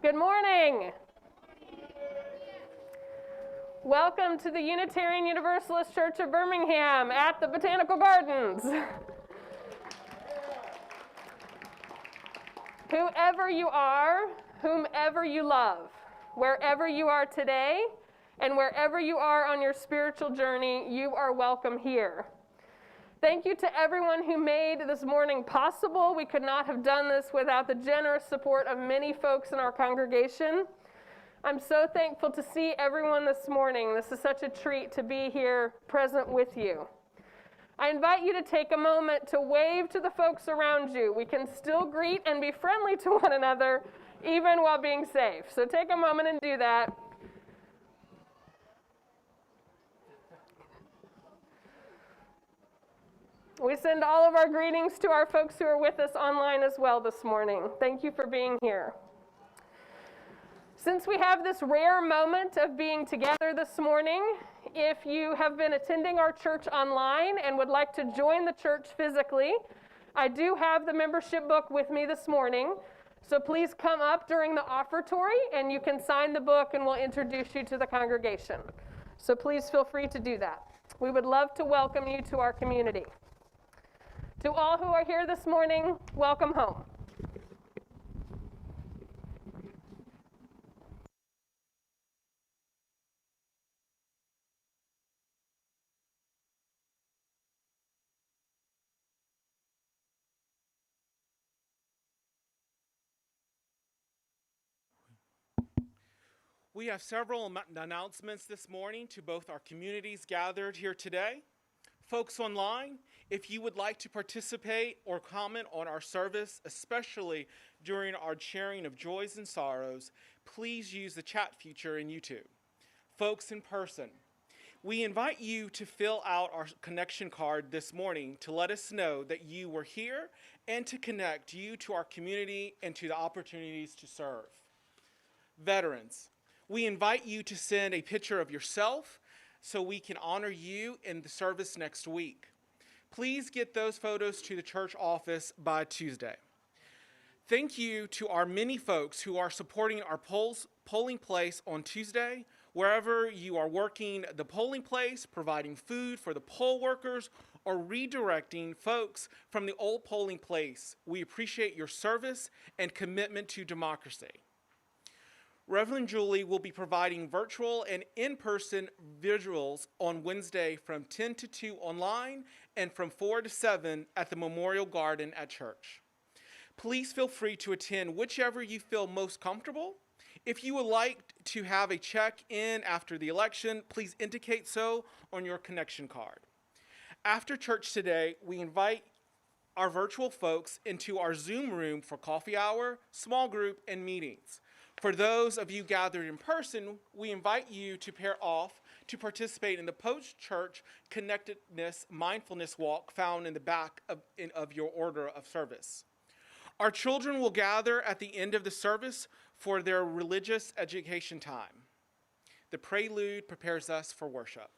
Good morning. Welcome to the Unitarian Universalist Church of Birmingham at the Botanical Gardens. Whoever you are, whomever you love, wherever you are today, and wherever you are on your spiritual journey, you are welcome here. Thank you to everyone who made this morning possible. We could not have done this without the generous support of many folks in our congregation. I'm so thankful to see everyone this morning. This is such a treat to be here present with you. I invite you to take a moment to wave to the folks around you. We can still greet and be friendly to one another even while being safe. So take a moment and do that. We send all of our greetings to our folks who are with us online as well this morning. Thank you for being here. Since we have this rare moment of being together this morning, if you have been attending our church online and would like to join the church physically, I do have the membership book with me this morning. So please come up during the offertory and you can sign the book and we'll introduce you to the congregation. So please feel free to do that. We would love to welcome you to our community. To all who are here this morning, welcome home. We have several announcements this morning to both our communities gathered here today. Folks online, if you would like to participate or comment on our service, especially during our sharing of joys and sorrows, please use the chat feature in YouTube. Folks in person, we invite you to fill out our connection card this morning to let us know that you were here and to connect you to our community and to the opportunities to serve. Veterans, we invite you to send a picture of yourself so we can honor you in the service next week. Please get those photos to the church office by Tuesday. Thank you to our many folks who are supporting our polling place on Tuesday. Wherever you are working the polling place, providing food for the poll workers, or redirecting folks from the old polling place, we appreciate your service and commitment to democracy. Reverend Julie will be providing virtual and in-person visuals on Wednesday from 10 to 2 online and from 4 to 7 at the Memorial Garden at church. Please feel free to attend whichever you feel most comfortable. If you would like to have a check-in after the election, please indicate so on your connection card. After church today, we invite our virtual folks into our Zoom room for coffee hour, small group, and meetings. For those of you gathered in person, we invite you to pair off to participate in the post-church connectedness mindfulness walk found in the back of your order of service. Our children will gather at the end of the service for their religious education time. The prelude prepares us for worship.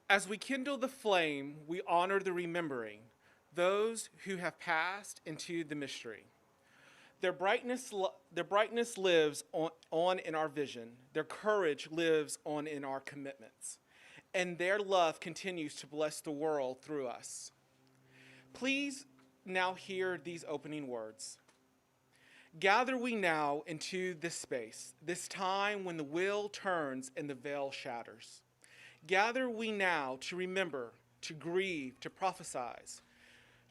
As we kindle the flame, we honor the remembering, those who have passed into the mystery. Their brightness lives on in our vision. Their courage lives on in our commitments. And their love continues to bless the world through us. Please now hear these opening words. Gather we now into this space, this time when the wheel turns and the veil shatters. Gather we now to remember, to grieve, to prophesize,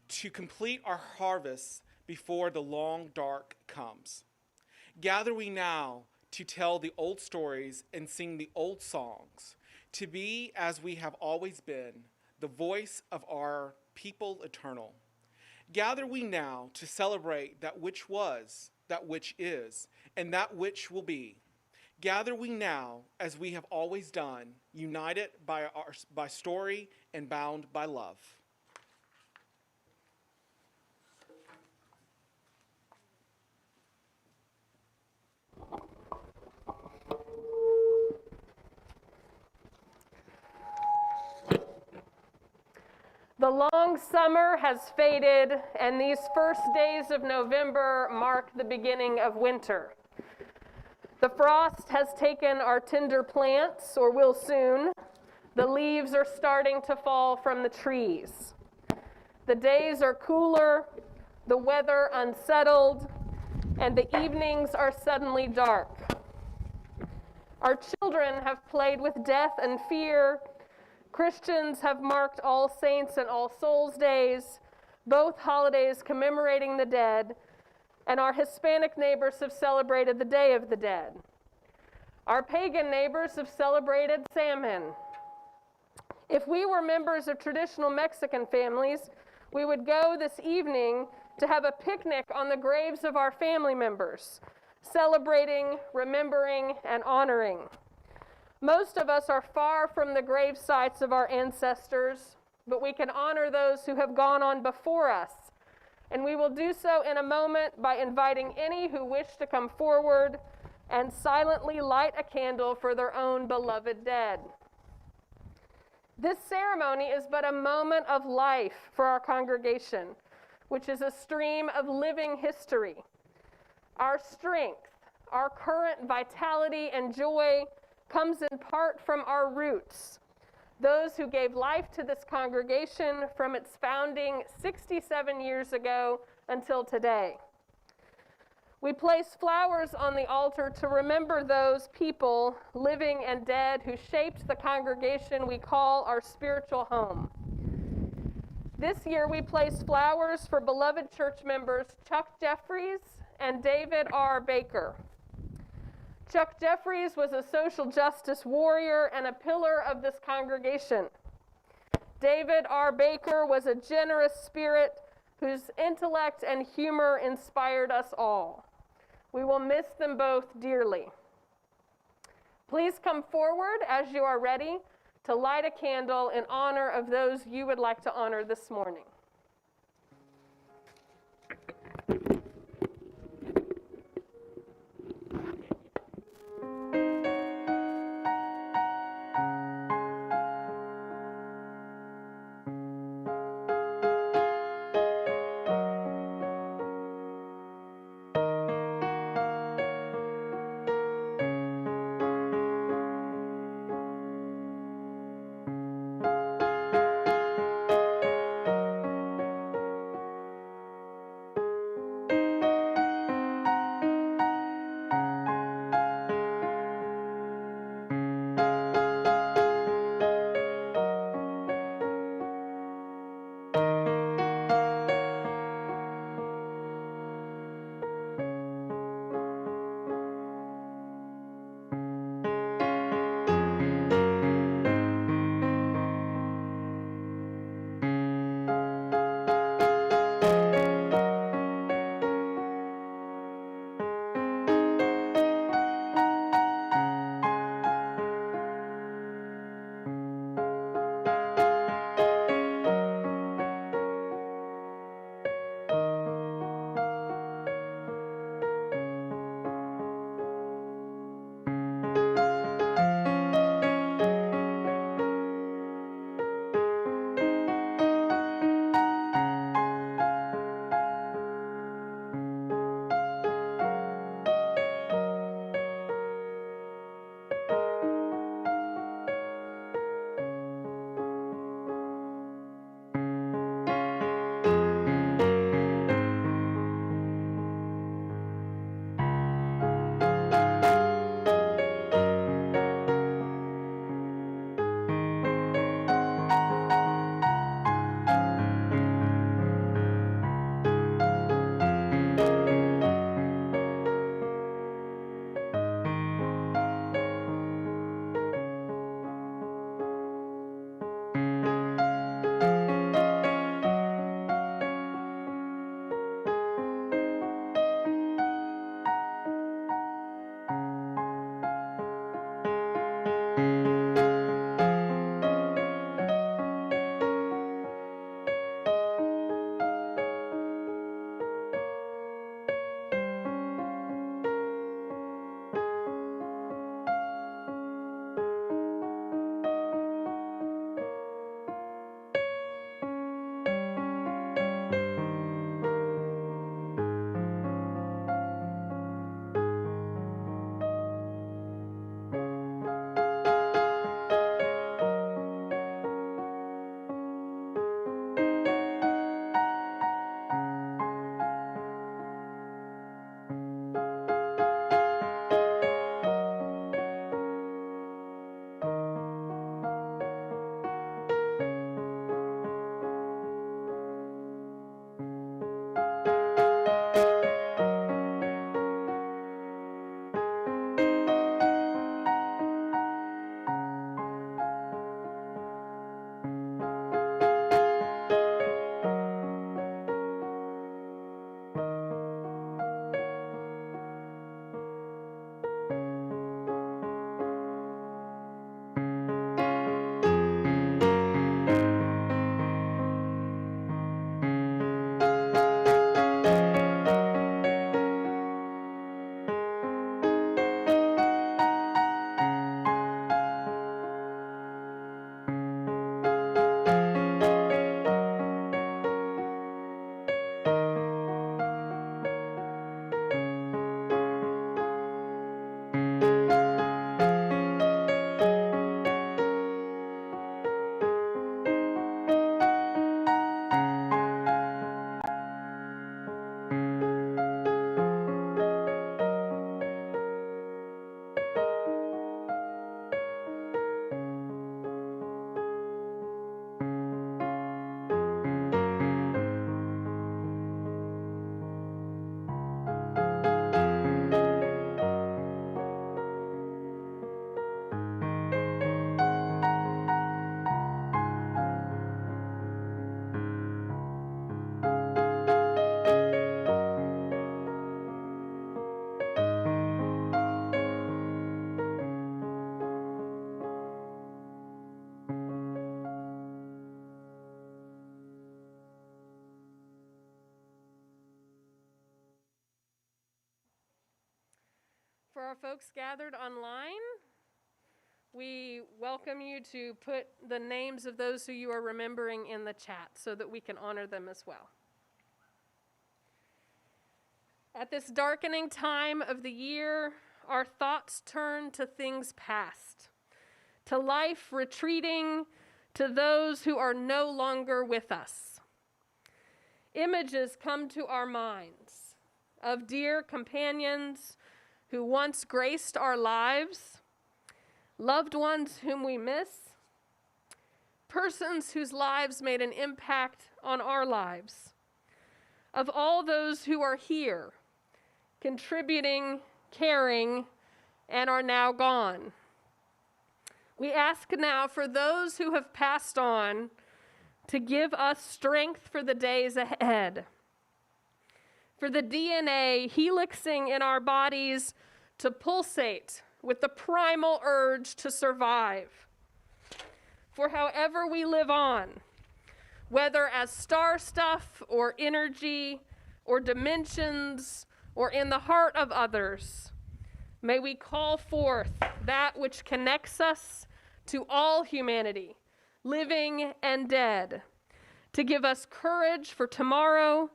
to complete our harvest before the long dark comes. Gather we now to tell the old stories and sing the old songs, to be as we have always been, the voice of our people eternal. Gather we now to celebrate that which was, that which is, and that which will be. Gather we now, as we have always done, united by story and bound by love. The long summer has faded, and these first days of November mark the beginning of winter. The frost has taken our tender plants, or will soon. The leaves are starting to fall from the trees. The days are cooler, the weather unsettled, and the evenings are suddenly dark. Our children have played with death and fear. Christians have marked All Saints and All Souls Days, both holidays commemorating the dead, and our Hispanic neighbors have celebrated the Day of the Dead. Our pagan neighbors have celebrated Samhain. If we were members of traditional Mexican families, we would go this evening to have a picnic on the graves of our family members, celebrating, remembering, and honoring. Most of us are far from the grave sites of our ancestors, but we can honor those who have gone on before us. And we will do so in a moment by inviting any who wish to come forward and silently light a candle for their own beloved dead. This ceremony is but a moment of life for our congregation, which is a stream of living history. Our strength, our current vitality and joy comes in part from our roots, those who gave life to this congregation from its founding 67 years ago until today. We place flowers on the altar to remember those people, living and dead, who shaped the congregation we call our spiritual home. This year we place flowers for beloved church members Chuck Jeffries and David R. Baker. Chuck Jeffries was a social justice warrior and a pillar of this congregation. David R. Baker was a generous spirit whose intellect and humor inspired us all. We will miss them both dearly. Please come forward as you are ready to light a candle in honor of those you would like to honor this morning. For our folks gathered online, we welcome you to put the names of those who you are remembering in the chat so that we can honor them as well. At this darkening time of the year, our thoughts turn to things past, to life retreating, to those who are no longer with us. Images come to our minds of dear companions who once graced our lives, loved ones whom we miss, persons whose lives made an impact on our lives, of all those who are here, contributing, caring, and are now gone. We ask now for those who have passed on to give us strength for the days ahead, for the DNA helixing in our bodies to pulsate with the primal urge to survive, for however we live on, whether as star stuff or energy or dimensions or in the heart of others, may we call forth that which connects us to all humanity, living and dead, to give us courage for tomorrow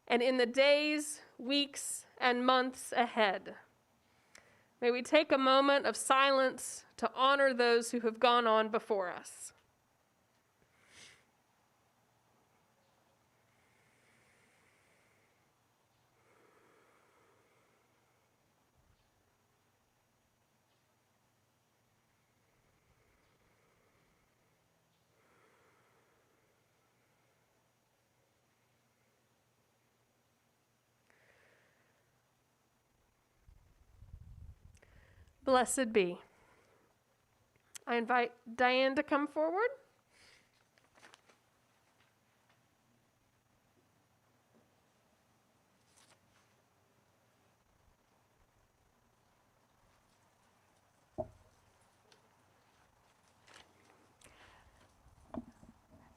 and in the days, weeks, and months ahead. May we take a moment of silence to honor those who have gone on before us. Blessed be. I invite Diane to come forward.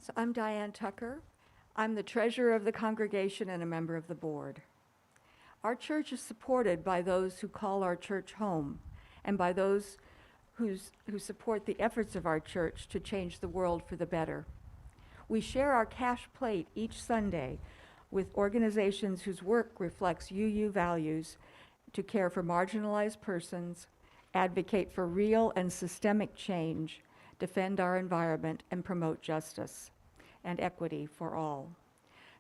So I'm Diane Tucker. I'm the treasurer of the congregation and a member of the board. Our church is supported by those who call our church home and by those who support the efforts of our church to change the world for the better. We share our cash plate each Sunday with organizations whose work reflects UU values to care for marginalized persons, advocate for real and systemic change, defend our environment, and promote justice and equity for all.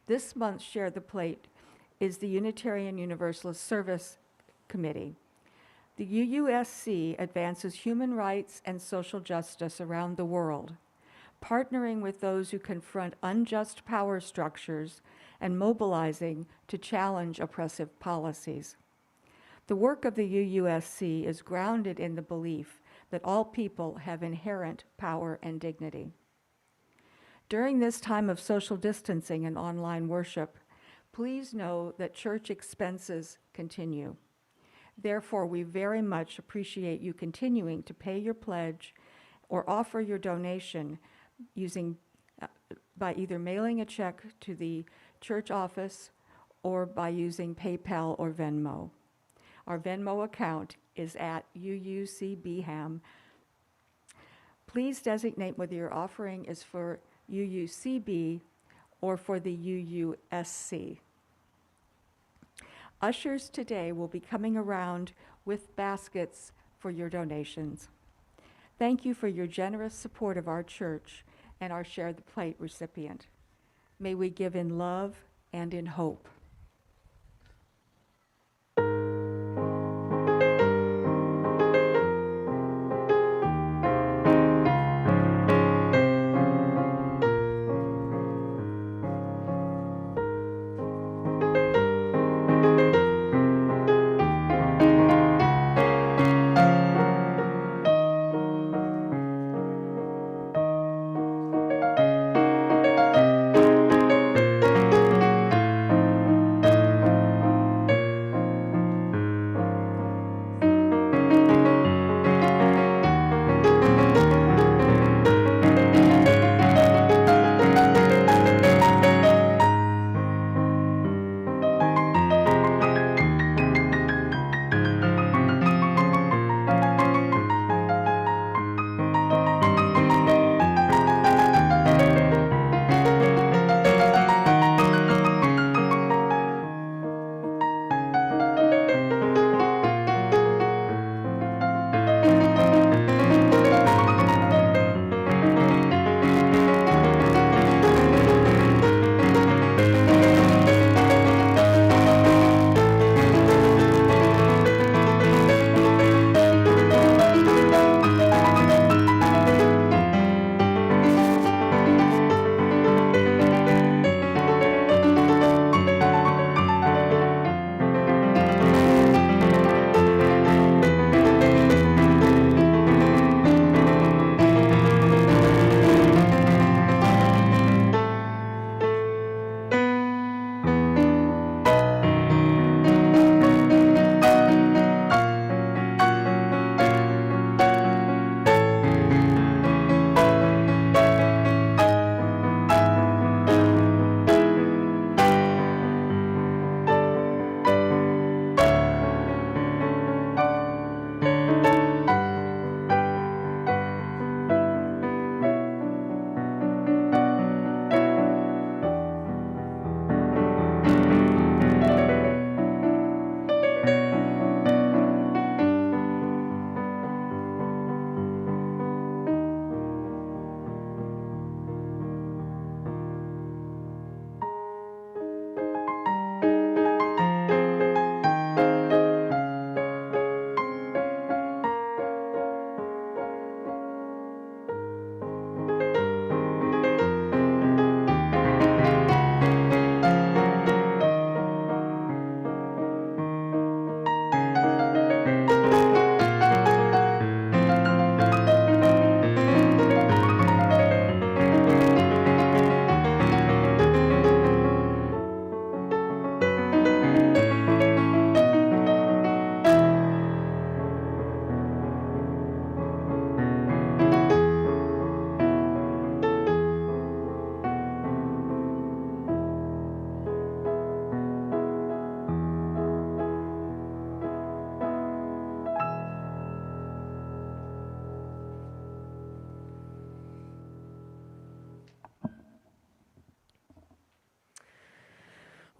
This month's Share the Plate is the Unitarian Universalist Service Committee. The UUSC advances human rights and social justice around the world, partnering with those who confront unjust power structures and mobilizing to challenge oppressive policies. The work of the UUSC is grounded in the belief that all people have inherent power and dignity. During this time of social distancing and online worship, please know that church expenses continue. Therefore, we very much appreciate you continuing to pay your pledge or offer your donation by either mailing a check to the church office or by using PayPal or Venmo. Our Venmo account is at UUCB. Please designate whether your offering is for UUCB or for the UUSC. Ushers today will be coming around with baskets for your donations. Thank you for your generous support of our church and our Share the Plate recipient. May we give in love and in hope.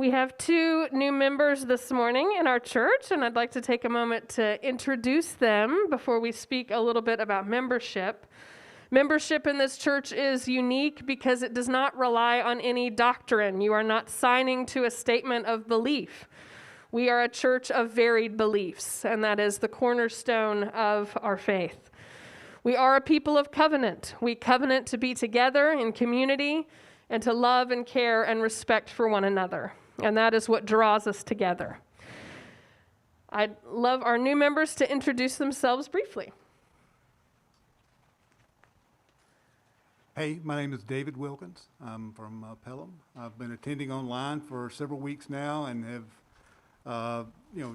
We have 2 new members this morning in our church, and I'd like to take a moment to introduce them before we speak a little bit about membership. Membership in this church is unique because it does not rely on any doctrine. You are not signing to a statement of belief. We are a church of varied beliefs, and that is the cornerstone of our faith. We are a people of covenant. We covenant to be together in community and to love and care and respect for one another. And that is what draws us together. I'd love our new members to introduce themselves briefly. Hey, my name is David Wilkins. I'm from Pelham. I've been attending online for several weeks now and have,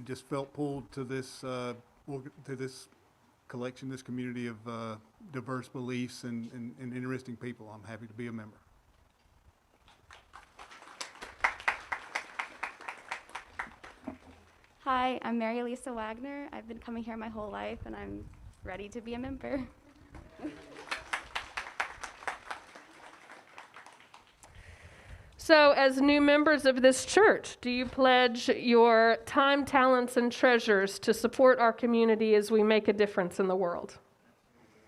just felt pulled to this collection, this community of diverse beliefs and interesting people. I'm happy to be a member. Hi, I'm Mary Lisa Wagner. I've been coming here my whole life, and I'm ready to be a member. So, as new members of this church, do you pledge your time, talents, and treasures to support our community as we make a difference in the world?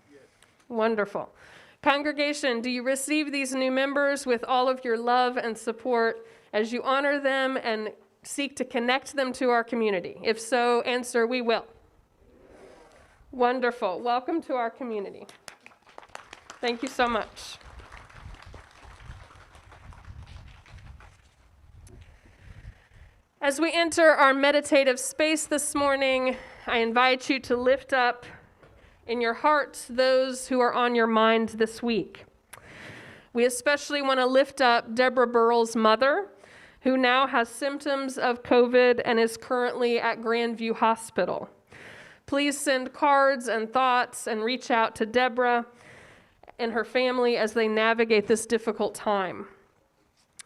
Yes. Wonderful. Congregation, do you receive these new members with all of your love and support as you honor them and seek to connect them to our community? If so, answer, we will. Wonderful. Welcome to our community. Thank you so much. As we enter our meditative space this morning, I invite you to lift up in your hearts those who are on your mind this week. We especially want to lift up Deborah Burrell's mother, who now has symptoms of COVID and is currently at Grandview Hospital. Please send cards and thoughts and reach out to Deborah and her family as they navigate this difficult time.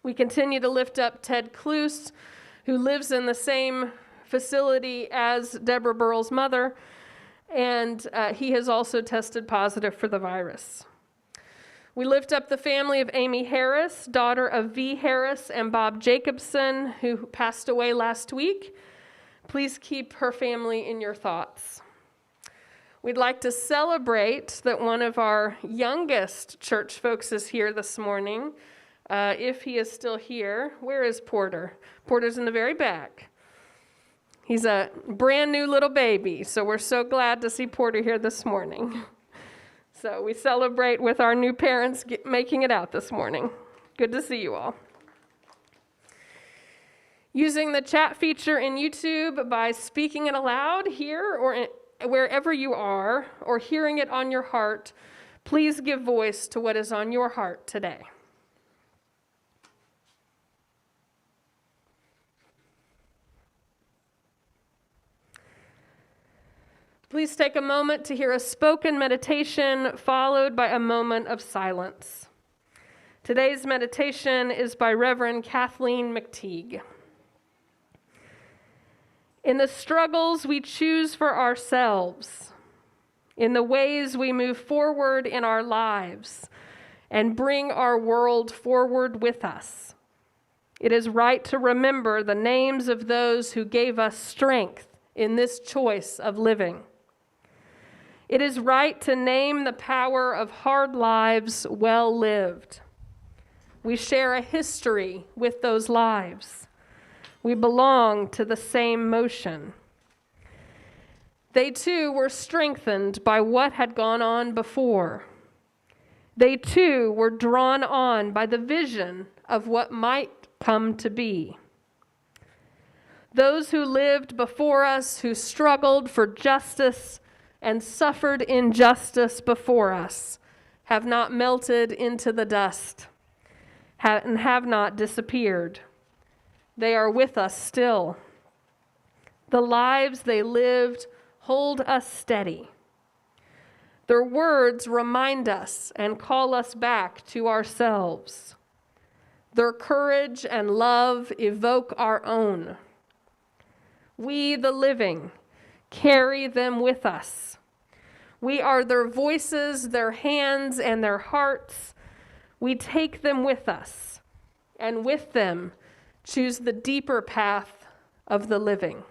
We continue to lift up Ted Kloos, who lives in the same facility as Deborah Burrell's mother, and he has also tested positive for the virus. We lift up the family of Amy Harris, daughter of V. Harris and Bob Jacobson, who passed away last week. Please keep her family in your thoughts. We'd like to celebrate that one of our youngest church folks is here this morning. If he is still here, where is Porter? Porter's in the very back. He's a brand new little baby, so we're so glad to see Porter here this morning. So we celebrate with our new parents making it out this morning. Good to see you all. Using the chat feature in YouTube by speaking it aloud here or wherever you are, or hearing it on your heart, please give voice to what is on your heart today. Please take a moment to hear a spoken meditation followed by a moment of silence. Today's meditation is by Reverend Kathleen McTeague. In the struggles we choose for ourselves, in the ways we move forward in our lives and bring our world forward with us, it is right to remember the names of those who gave us strength in this choice of living. It is right to name the power of hard lives well lived. We share a history with those lives. We belong to the same motion. They too were strengthened by what had gone on before. They too were drawn on by the vision of what might come to be. Those who lived before us, who struggled for justice and suffered injustice before us, have not melted into the dust and have not disappeared. They are with us still. The lives they lived hold us steady. Their words remind us and call us back to ourselves. Their courage and love evoke our own. We, the living, carry them with us. We are their voices, their hands, and their hearts. We take them with us, and with them, Choose the deeper path of the living.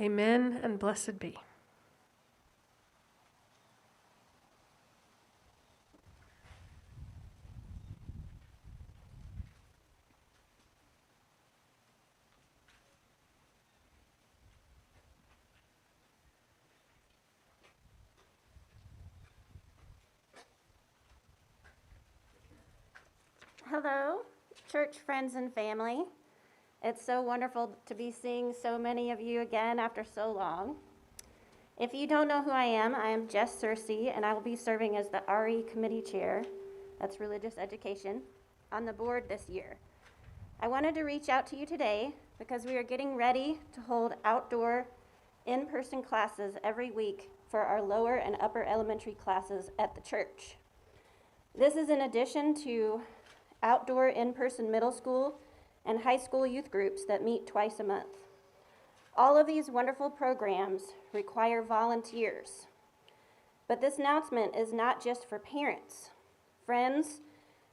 Amen and blessed be. Hello, church friends and family. It's so wonderful to be seeing so many of you again after so long. If you don't know who I am Jess Searcy, and I will be serving as the RE Committee Chair, that's Religious Education, on the board this year. I wanted to reach out to you today because we are getting ready to hold outdoor in-person classes every week for our lower and upper elementary classes at the church. This is in addition to outdoor in-person middle school and high school youth groups that meet twice a month. All of these wonderful programs require volunteers. But this announcement is not just for parents. Friends,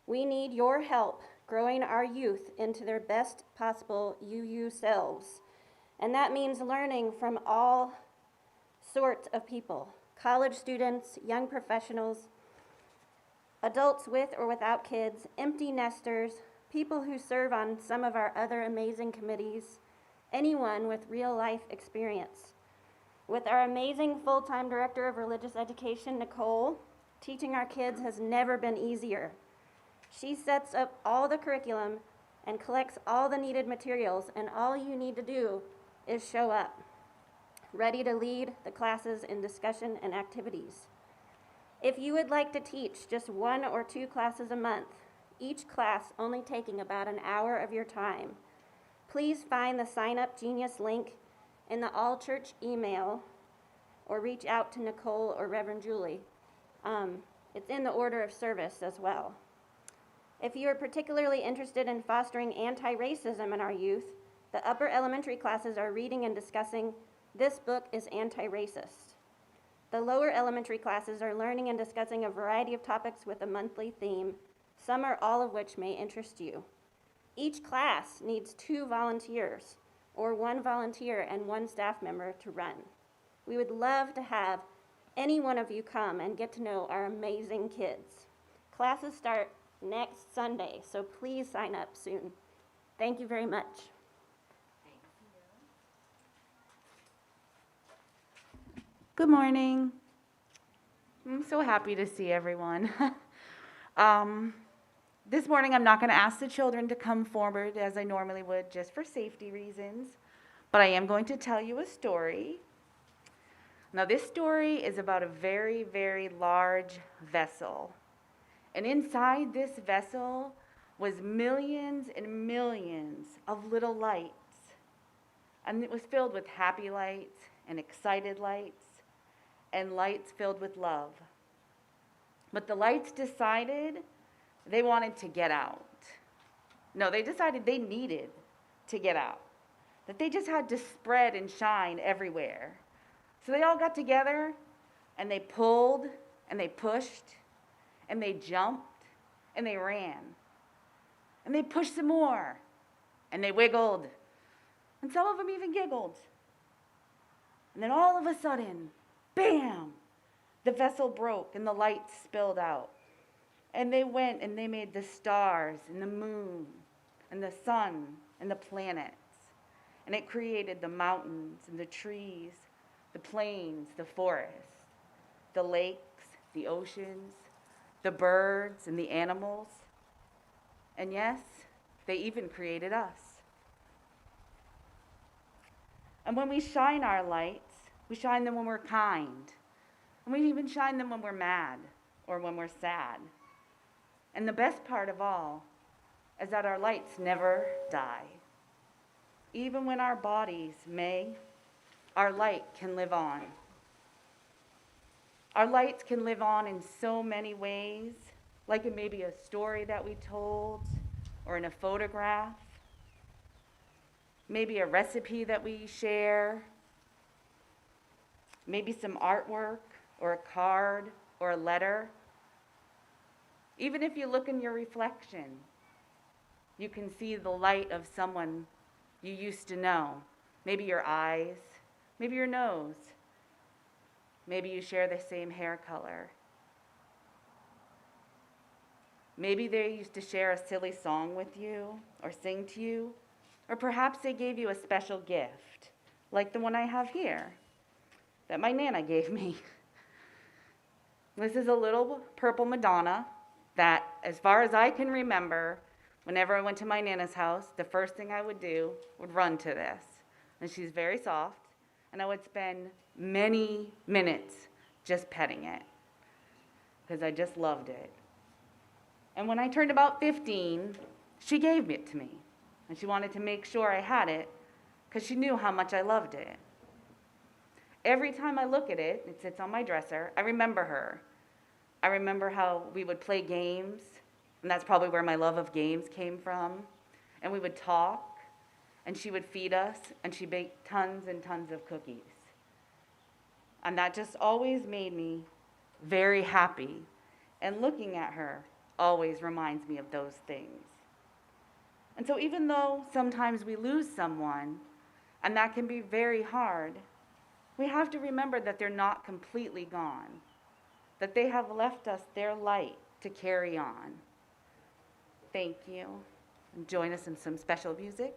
we need your help growing our youth into their best possible UU selves. And that means learning from all sorts of people, college students, young professionals, adults with or without kids, empty nesters, people who serve on some of our other amazing committees, anyone with real life experience. With our amazing full-time Director of Religious Education, Nicole, teaching our kids has never been easier. She sets up all the curriculum and collects all the needed materials, and all you need to do is show up, ready to lead the classes in discussion and activities. If you would like to teach just 1 or 2 classes a month, each class only taking about an hour of your time, please find the Sign Up Genius link in the All Church email or reach out to Nicole or Reverend Julie. It's in the order of service as well. If you are particularly interested in fostering anti-racism in our youth, the upper elementary classes are reading and discussing This Book is Anti-Racist. The lower elementary classes are learning and discussing a variety of topics with a monthly theme, some or all of which may interest you. Each class needs 2 volunteers, or 1 volunteer and 1 staff member to run. We would love to have any one of you come and get to know our amazing kids. Classes start next Sunday, so please sign up soon. Thank you very much. Good morning. I'm so happy to see everyone. This morning I'm not going to ask the children to come forward as I normally would just for safety reasons, but I am going to tell you a story. Now this story is about a very, very large vessel. And inside this vessel was millions and millions of little lights. And it was filled with happy lights and excited lights and lights filled with love. But the lights decided they wanted to get out. No, they decided they needed to get out, that they just had to spread and shine everywhere. So they all got together and they pulled and they pushed and they jumped and they ran. And they pushed some more and they wiggled. And some of them even giggled. And then all of a sudden, bam, the vessel broke and the lights spilled out. And they went and they made the stars and the moon and the sun and the planets. And it created the mountains and the trees, the plains, the forests, the lakes, the oceans, the birds and the animals. And yes, they even created us. And when we shine our lights, we shine them when we're kind. And we even shine them when we're mad or when we're sad. And the best part of all is that our lights never die. even when our bodies may, our light can live on. Our lights can live on in so many ways, like it may be a story that we told, or in a photograph, maybe a recipe that we share, maybe some artwork, or a card, or a letter. Even if you look in your reflection, you can see the light of someone you used to know. Maybe your eyes, maybe your nose. Maybe you share the same hair color. Maybe they used to share a silly song with you or sing to you, or perhaps they gave you a special gift, like the one I have here that my Nana gave me. This is a little purple Madonna that, as far as I can remember, whenever I went to my Nana's house, the first thing I would do would run to this. And she's very soft, and I would spend many minutes just petting it because I just loved it. And when I turned about 15, she gave it to me, and she wanted to make sure I had it because she knew how much I loved it. Every time I look at it, it sits on my dresser, I remember her. I remember how we would play games, and that's probably where my love of games came from. And we would talk, and she would feed us, and she baked tons and tons of cookies. And that just always made me very happy. And looking at her always reminds me of those things. And so even though sometimes we lose someone, and that can be very hard, we have to remember that they're not completely gone, that they have left us their light to carry on. Thank you. And join us in some special music.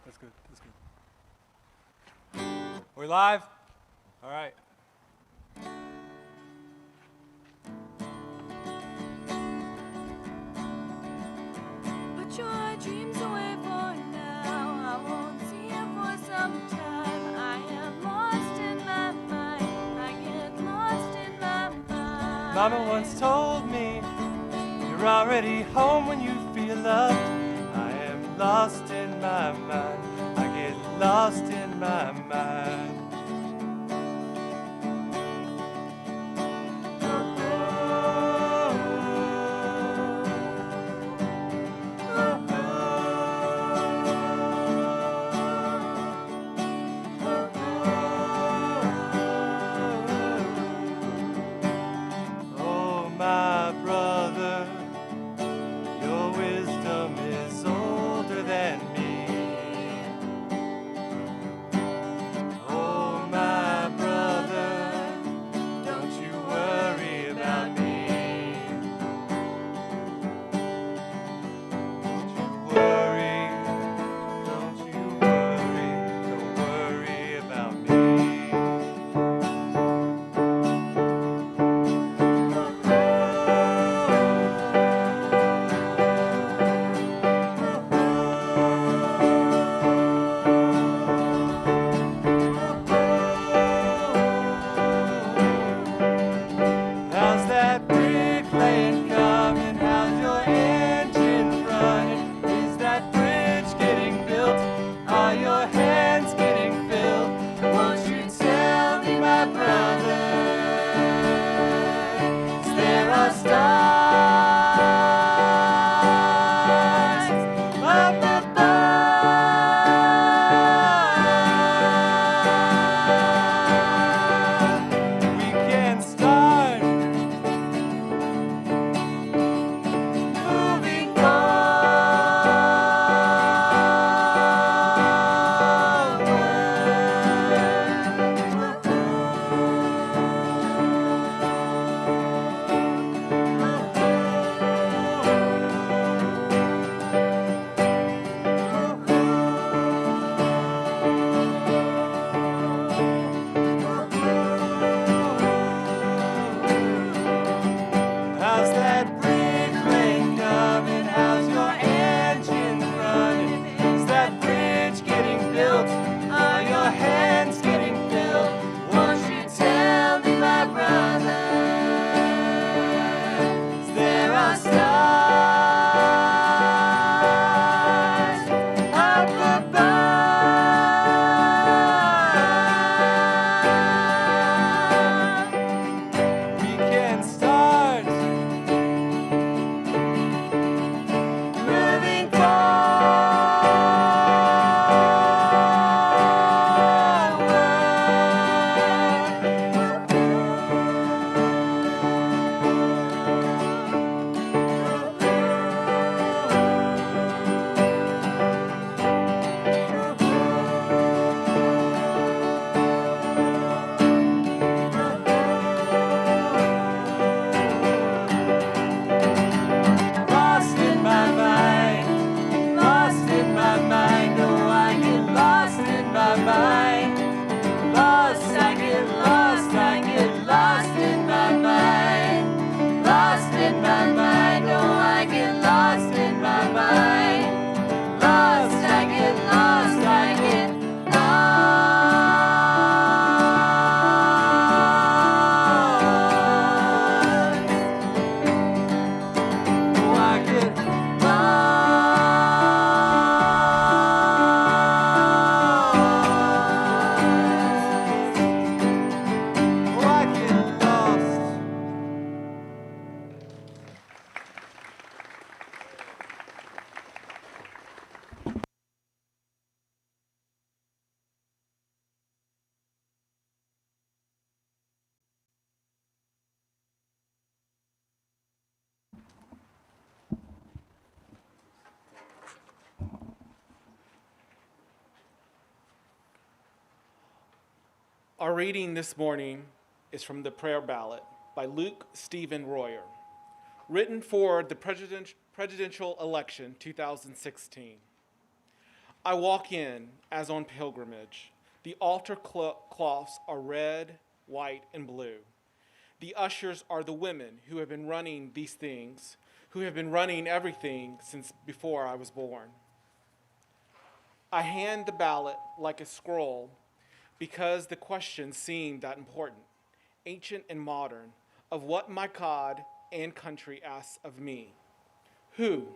That's good. That's good. We live? All right. Put your dreams away for now. I won't see you for some time. I am lost in my mind. I get lost in my mind. Mama once told me you're already home when you feel loved. I am lost in my mind. I get lost in my mind. Oh, my brother, your wisdom is older than me. Oh, Our reading this morning is from the prayer ballot by Luke Stephen Royer, written for the presidential election 2016. I walk in as on pilgrimage. The altar cloths are red, white, and blue. The ushers are the women who have been running these things, who have been running everything since before I was born. I hand the ballot like a scroll because the questions seem that important, ancient and modern, of what my God and country asks of me. Who?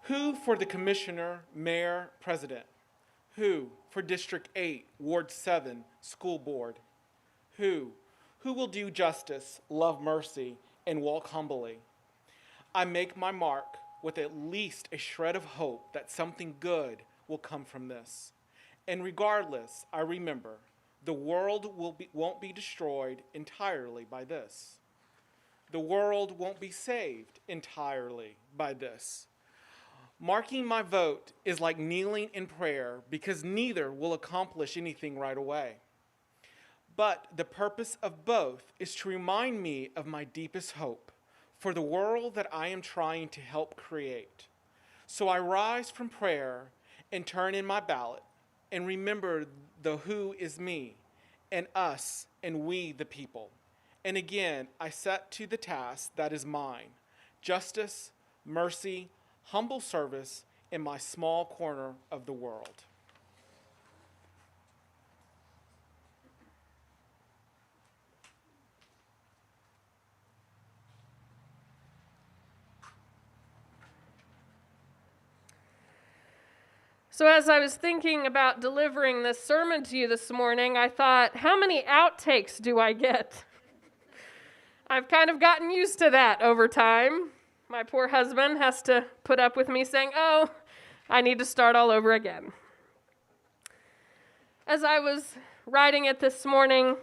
Who for the commissioner, mayor, president? Who for District 8, Ward 7, school board? Who? Who will do justice, love mercy, and walk humbly? I make my mark with at least a shred of hope that something good will come from this. And regardless, I remember, the world won't be destroyed entirely by this. The world won't be saved entirely by this. Marking my vote is like kneeling in prayer because neither will accomplish anything right away. But the purpose of both is to remind me of my deepest hope for the world that I am trying to help create. So I rise from prayer and turn in my ballot and remember the who is me and us and we the people. And again, I set to the task that is mine, justice, mercy, humble service in my small corner of the world. So as I was thinking about delivering this sermon to you this morning, I thought, how many outtakes do I get? I've kind of gotten used to that over time. My poor husband has to put up with me saying, oh, I need to start all over again. As I was writing it this morning,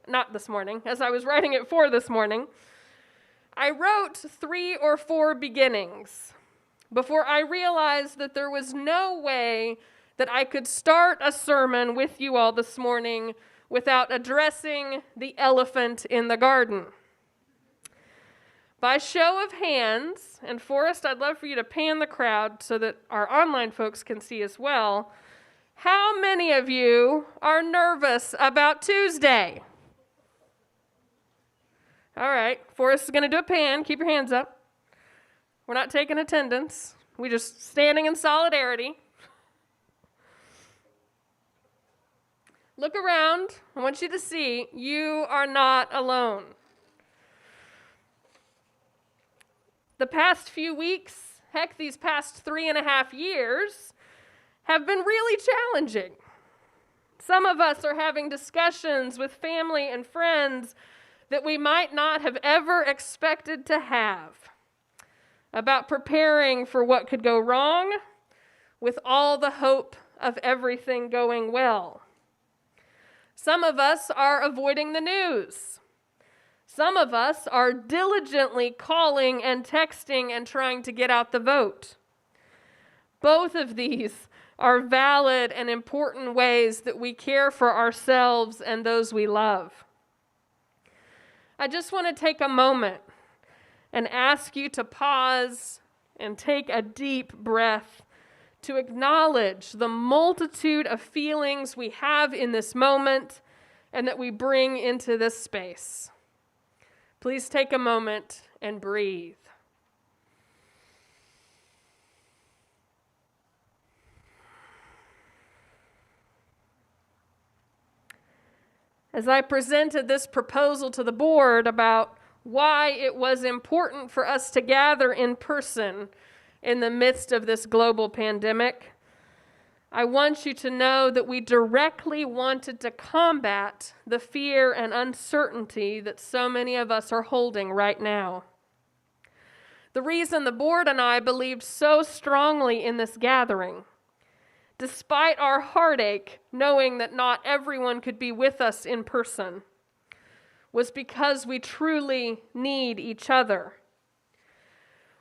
as I was writing it for this morning, I wrote 3 or 4 beginnings before I realized that there was no way that I could start a sermon with you all this morning without addressing the elephant in the garden. By show of hands, and Forrest, I'd love for you to pan the crowd so that our online folks can see as well, how many of you are nervous about Tuesday? All right, Forrest is going to do a pan. Keep your hands up. We're not taking attendance. We're just standing in solidarity. Look around. I want you to see you are not alone. The past few weeks, heck, these past 3.5 years, have been really challenging. Some of us are having discussions with family and friends that we might not have ever expected to have about preparing for what could go wrong with all the hope of everything going well. Some of us are avoiding the news. Some of us are diligently calling and texting and trying to get out the vote. Both of these are valid and important ways that we care for ourselves and those we love. I just want to take a moment and ask you to pause and take a deep breath to acknowledge the multitude of feelings we have in this moment and that we bring into this space. Please take a moment and breathe. As I presented this proposal to the board about why it was important for us to gather in person in the midst of this global pandemic, I want you to know that we directly wanted to combat the fear and uncertainty that so many of us are holding right now. The reason the board and I believed so strongly in this gathering, despite our heartache knowing that not everyone could be with us in person, was because we truly need each other.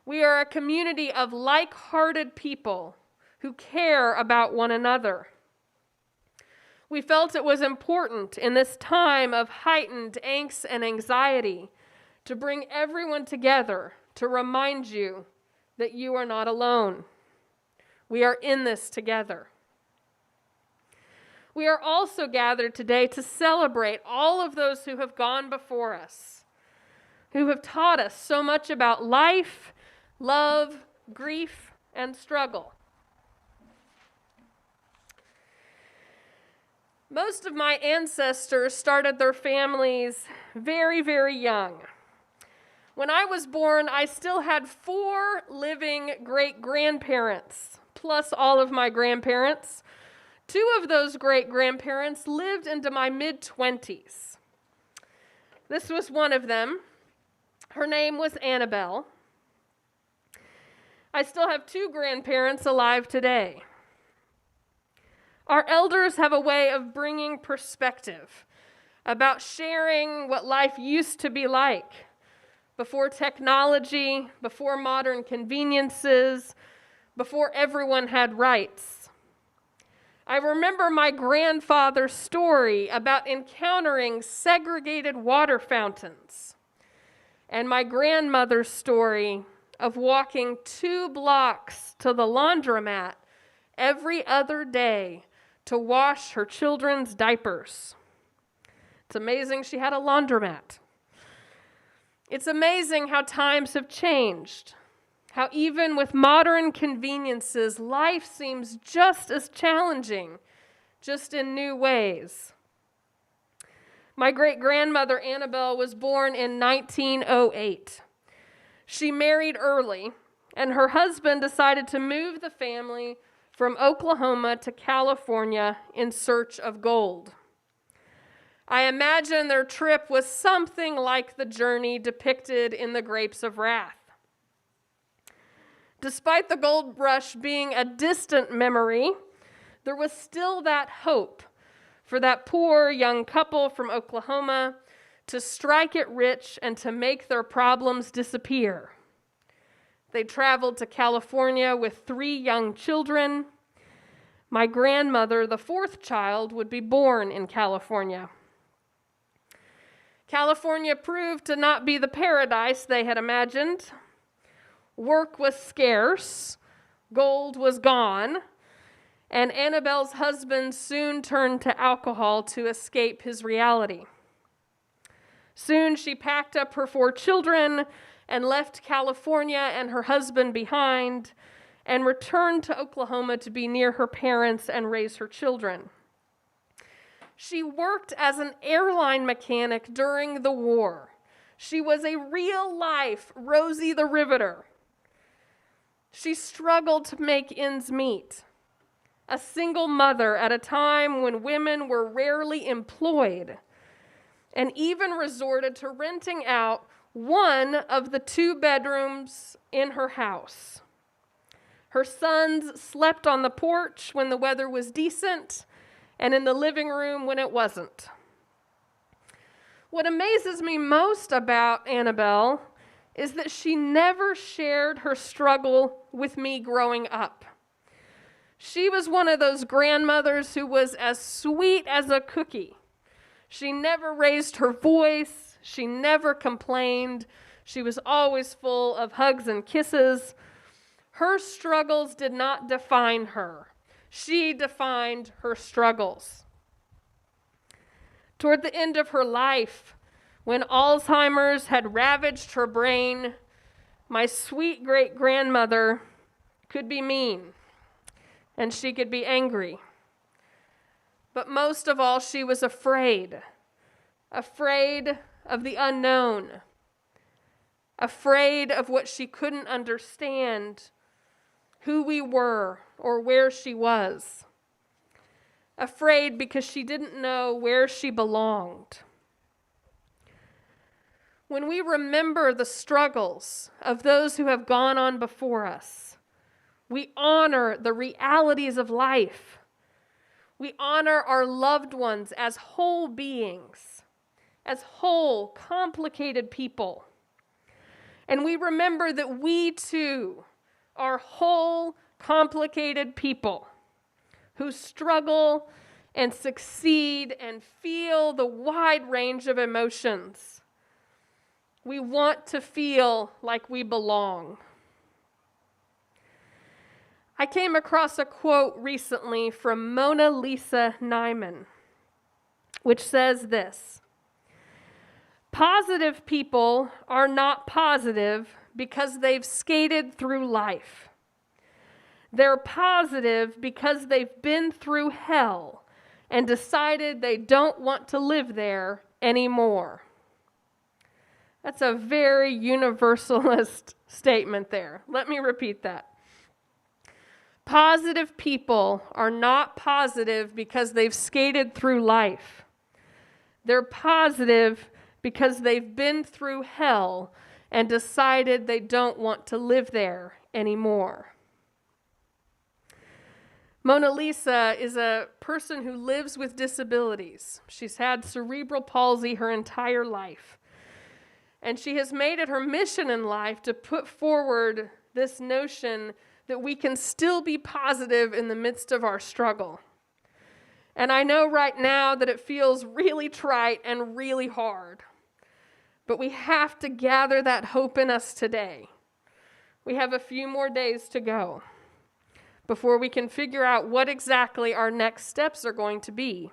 We are a community of like-hearted people who care about one another. We felt it was important in this time of heightened angst and anxiety to bring everyone together to remind you that you are not alone. We are in this together. We are also gathered today to celebrate all of those who have gone before us, who have taught us so much about life, love, grief, and struggle. Most of my ancestors started their families very, very young. When I was born, I still had 4 living great-grandparents, plus all of my grandparents. 2 of those great-grandparents lived into my mid-20s. This was one of them. Her name was Annabelle. I still have 2 grandparents alive today. Our elders have a way of bringing perspective about sharing what life used to be like before technology, before modern conveniences, before everyone had rights. I remember my grandfather's story about encountering segregated water fountains, and my grandmother's story of walking 2 blocks to the laundromat every other day to wash her children's diapers. It's amazing she had a laundromat. It's amazing how times have changed, how even with modern conveniences, life seems just as challenging, just in new ways. My great-grandmother Annabelle was born in 1908. She married early, and her husband decided to move the family from Oklahoma to California in search of gold. I imagine their trip was something like the journey depicted in The Grapes of Wrath. Despite the gold rush being a distant memory, there was still that hope for that poor young couple from Oklahoma to strike it rich and to make their problems disappear. They traveled to California with 3 young children. My grandmother, the 4th child, would be born in California. California proved to not be the paradise they had imagined. Work was scarce, gold was gone, and Annabelle's husband soon turned to alcohol to escape his reality. Soon she packed up her 4 children and left California and her husband behind and returned to Oklahoma to be near her parents and raise her children. She worked as an airline mechanic during the war. She was a real-life Rosie the Riveter. She struggled to make ends meet. A single mother at a time when women were rarely employed, and even resorted to renting out one of the 2 bedrooms in her house. Her sons slept on the porch when the weather was decent, and in the living room when it wasn't. What amazes me most about Annabelle is that she never shared her struggle with me growing up. She was one of those grandmothers who was as sweet as a cookie. She never raised her voice. She never complained. She was always full of hugs and kisses. Her struggles did not define her. She defined her struggles. Toward the end of her life, when Alzheimer's had ravaged her brain, my sweet great-grandmother could be mean, and she could be angry. But most of all, she was afraid of the unknown, afraid of what she couldn't understand, who we were or where she was, afraid because she didn't know where she belonged. When we remember the struggles of those who have gone on before us, we honor the realities of life. We honor our loved ones as whole beings, as whole, complicated people. And we remember that we too are whole, complicated people who struggle and succeed and feel the wide range of emotions. We want to feel like we belong. I came across a quote recently from Mona Lisa Nyman, which says this: "Positive people are not positive because they've skated through life. They're positive because they've been through hell and decided they don't want to live there anymore." That's a very universalist statement there. Let me repeat that. Positive people are not positive because they've skated through life. They're positive because they've been through hell and decided they don't want to live there anymore. Mona Lisa is a person who lives with disabilities. She's had cerebral palsy her entire life. And she has made it her mission in life to put forward this notion that we can still be positive in the midst of our struggle. And I know right now that it feels really trite and really hard. But we have to gather that hope in us today. We have a few more days to go before we can figure out what exactly our next steps are going to be.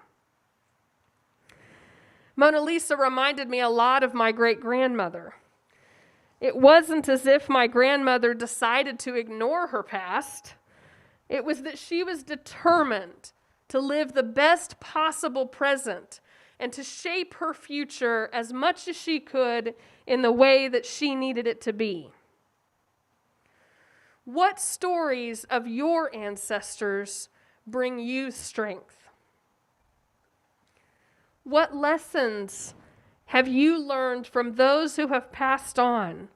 Mona Lisa reminded me a lot of my great-grandmother. It wasn't as if my grandmother decided to ignore her past. It was that she was determined to live the best possible present and to shape her future as much as she could in the way that she needed it to be. What stories of your ancestors bring you strength? What lessons have you learned from those who have passed on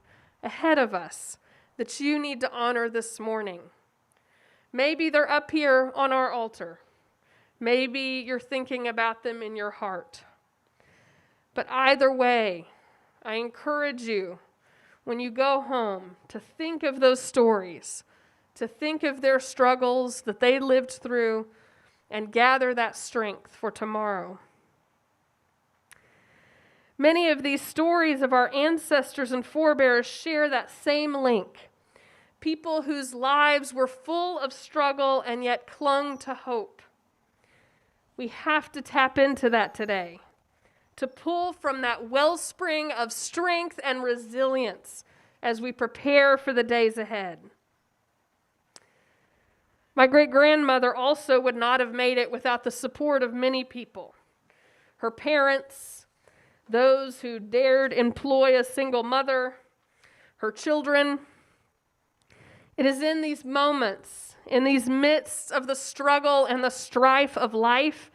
ahead of us that you need to honor this morning? Maybe they're up here on our altar. Maybe you're thinking about them in your heart. But either way, I encourage you, when you go home, to think of those stories, to think of their struggles that they lived through, and gather that strength for tomorrow. Many of these stories of our ancestors and forebears share that same link. People whose lives were full of struggle and yet clung to hope. We have to tap into that today, to pull from that wellspring of strength and resilience as we prepare for the days ahead. My great-grandmother also would not have made it without the support of many people. Her parents, those who dared employ a single mother, her children. It is in these moments, in these midst of the struggle and the strife of life,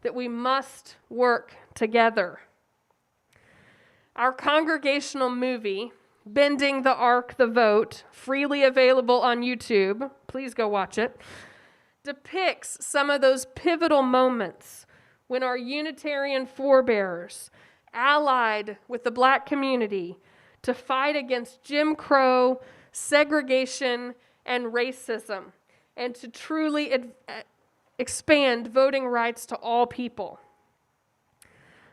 that we must work together. Our congregational movie, Bending the Arc, the Vote, freely available on YouTube, please go watch it, depicts some of those pivotal moments when our Unitarian forebears allied with the Black community to fight against Jim Crow, segregation, and racism, and to truly expand voting rights to all people.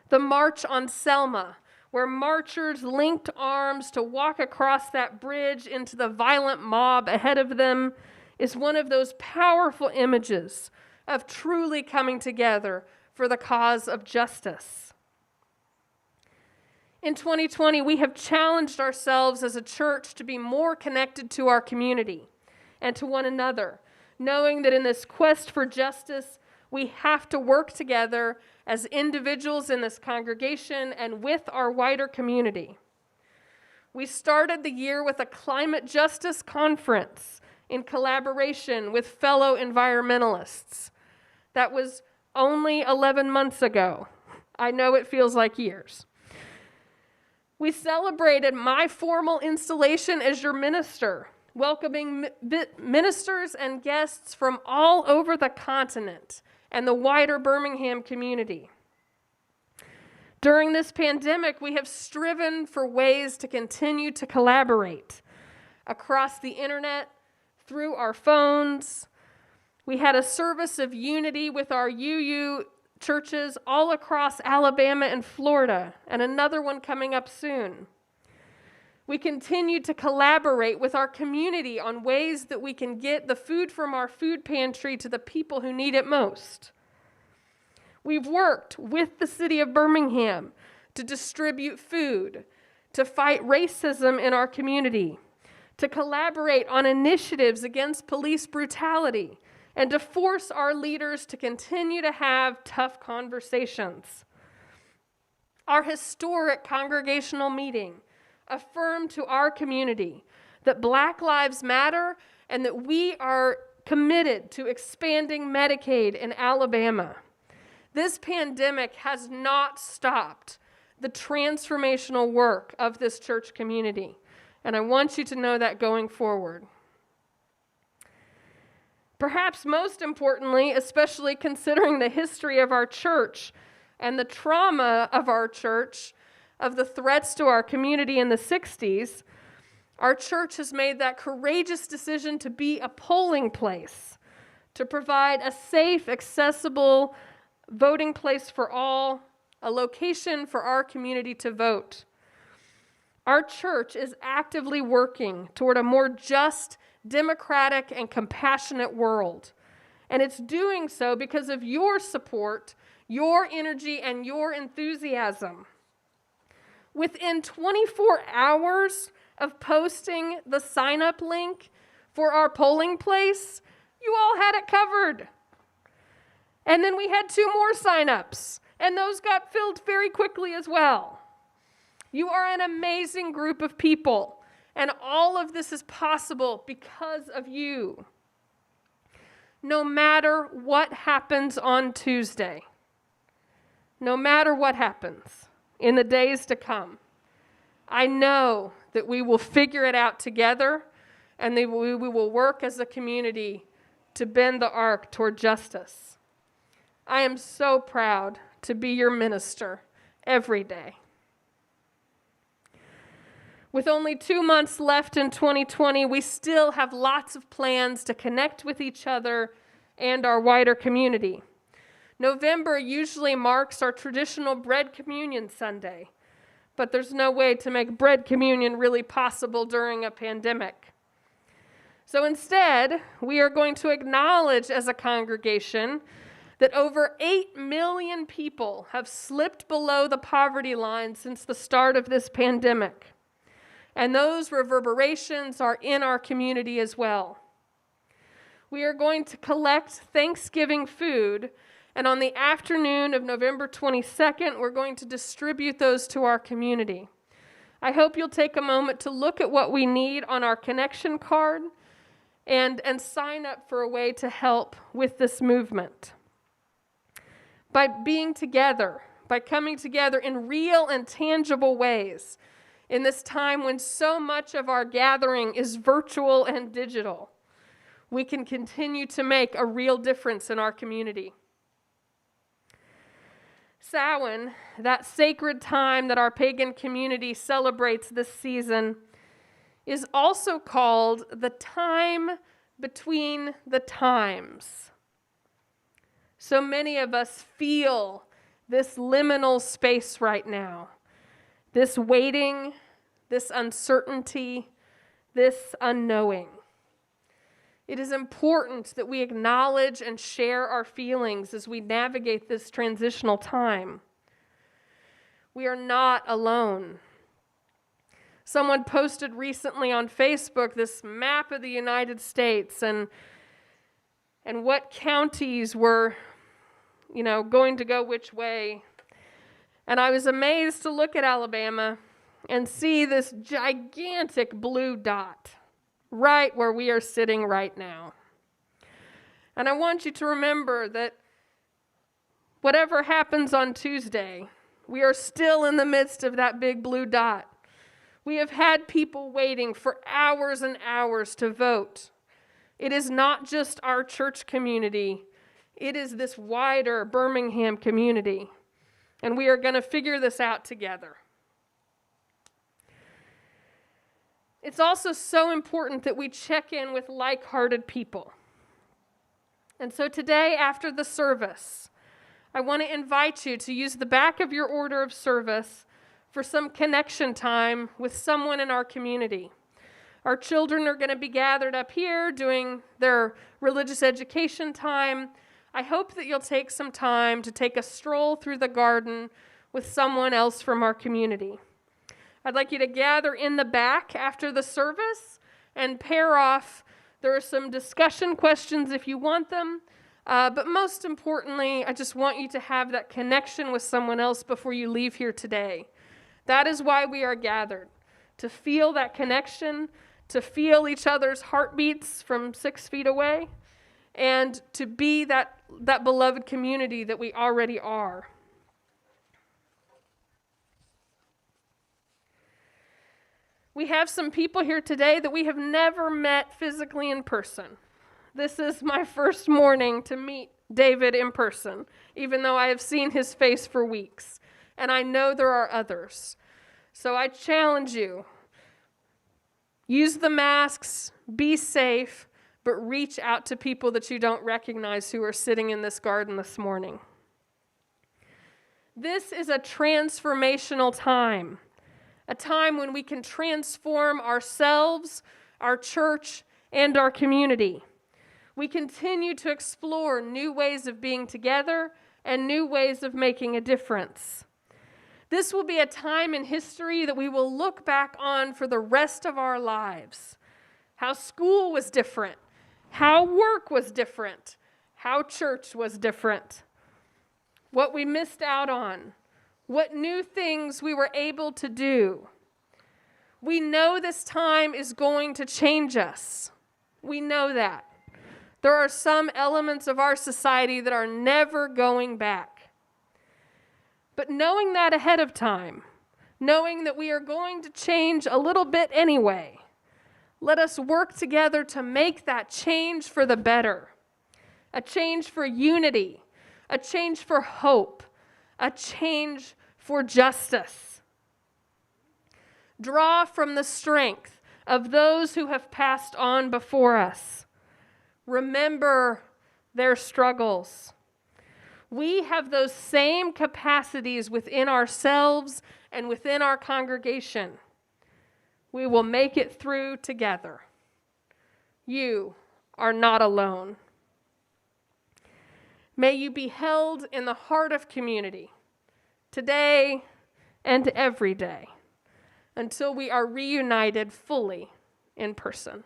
The March on Selma, where marchers linked arms to walk across that bridge into the violent mob ahead of them, is one of those powerful images of truly coming together for the cause of justice. In 2020, we have challenged ourselves as a church to be more connected to our community and to one another, knowing that in this quest for justice, we have to work together as individuals in this congregation and with our wider community. We started the year with a climate justice conference in collaboration with fellow environmentalists. That was only 11 months ago. I know it feels like years. We celebrated my formal installation as your minister, welcoming ministers and guests from all over the continent and the wider Birmingham community. During this pandemic, we have striven for ways to continue to collaborate across the internet, through our phones, We had a service of unity with our UU churches all across Alabama and Florida, and another one coming up soon. We continue to collaborate with our community on ways that we can get the food from our food pantry to the people who need it most. We've worked with the city of Birmingham to distribute food, to fight racism in our community, to collaborate on initiatives against police brutality, and to force our leaders to continue to have tough conversations. Our historic congregational meeting affirmed to our community that Black Lives Matter and that we are committed to expanding Medicaid in Alabama. This pandemic has not stopped the transformational work of this church community, and I want you to know that going forward. Perhaps most importantly, especially considering the history of our church and the trauma of our church, of the threats to our community in the 60s, our church has made that courageous decision to be a polling place, to provide a safe, accessible voting place for all, a location for our community to vote. Our church is actively working toward a more just, democratic, and compassionate world. And it's doing so because of your support, your energy, and your enthusiasm. Within 24 hours of posting the sign-up link for our polling place, you all had it covered. And then we had 2 more sign-ups, and those got filled very quickly as well. You are an amazing group of people, and all of this is possible because of you. No matter what happens on Tuesday, no matter what happens in the days to come, I know that we will figure it out together, and we will work as a community to bend the arc toward justice. I am so proud to be your minister every day. With only 2 months left in 2020, we still have lots of plans to connect with each other and our wider community. November usually marks our traditional bread communion Sunday, but there's no way to make bread communion really possible during a pandemic. So instead, we are going to acknowledge as a congregation that over 8 million people have slipped below the poverty line since the start of this pandemic. And those reverberations are in our community as well. We are going to collect Thanksgiving food, and on the afternoon of November 22nd, we're going to distribute those to our community. I hope you'll take a moment to look at what we need on our connection card and sign up for a way to help with this movement. By being together, by coming together in real and tangible ways, in this time when so much of our gathering is virtual and digital, we can continue to make a real difference in our community. Samhain, that sacred time that our pagan community celebrates this season, is also called the time between the times. So many of us feel this liminal space right now, this waiting, this uncertainty, this unknowing. It is important that we acknowledge and share our feelings as we navigate this transitional time. We are not alone. Someone posted recently on Facebook this map of the United States and what counties were, going to go which way. And I was amazed to look at Alabama and see this gigantic blue dot right where we are sitting right now. And I want you to remember that whatever happens on Tuesday, we are still in the midst of that big blue dot. We have had people waiting for hours and hours to vote. It is not just our church community. It is this wider Birmingham community. And we are going to figure this out together. It's also so important that we check in with like-hearted people. And so today, after the service, I want to invite you to use the back of your order of service for some connection time with someone in our community. Our children are going to be gathered up here doing their religious education time. I hope that you'll take some time to take a stroll through the garden with someone else from our community. I'd like you to gather in the back after the service and pair off. There are some discussion questions if you want them, but most importantly, I just want you to have that connection with someone else before you leave here today. That is why we are gathered, to feel that connection, to feel each other's heartbeats from 6 feet away, and to be that beloved community that we already are. We have some people here today that we have never met physically in person. This is my first morning to meet David in person, even though I have seen his face for weeks. And I know there are others. So I challenge you, use the masks, be safe, but reach out to people that you don't recognize who are sitting in this garden this morning. This is a transformational time. A time when we can transform ourselves, our church, and our community. We continue to explore new ways of being together and new ways of making a difference. This will be a time in history that we will look back on for the rest of our lives. How school was different, how work was different, how church was different, what we missed out on, what new things we were able to do. We know this time is going to change us. We know that. There are some elements of our society that are never going back. But knowing that ahead of time, knowing that we are going to change a little bit anyway, let us work together to make that change for the better. A change for unity, a change for hope, a change for justice. Draw from the strength of those who have passed on before us. Remember their struggles. We have those same capacities within ourselves and within our congregation. We will make it through together. You are not alone. May you be held in the heart of community today and every day until we are reunited fully in person.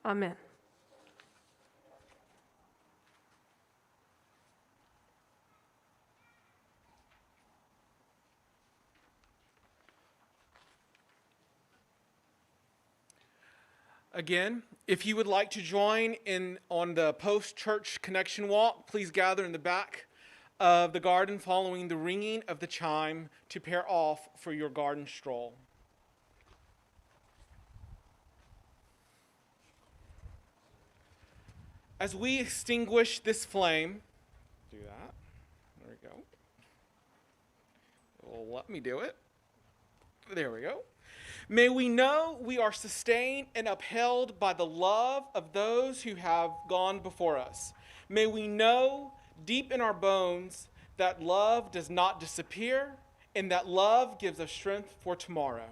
Amen. Again, if you would like to join in on the post-church connection walk, please gather in the back of the garden following the ringing of the chime to pair off for your garden stroll. As we extinguish this flame, do that. There we go. Well, let me do it. There we go. May we know we are sustained and upheld by the love of those who have gone before us. May we know deep in our bones that love does not disappear and that love gives us strength for tomorrow.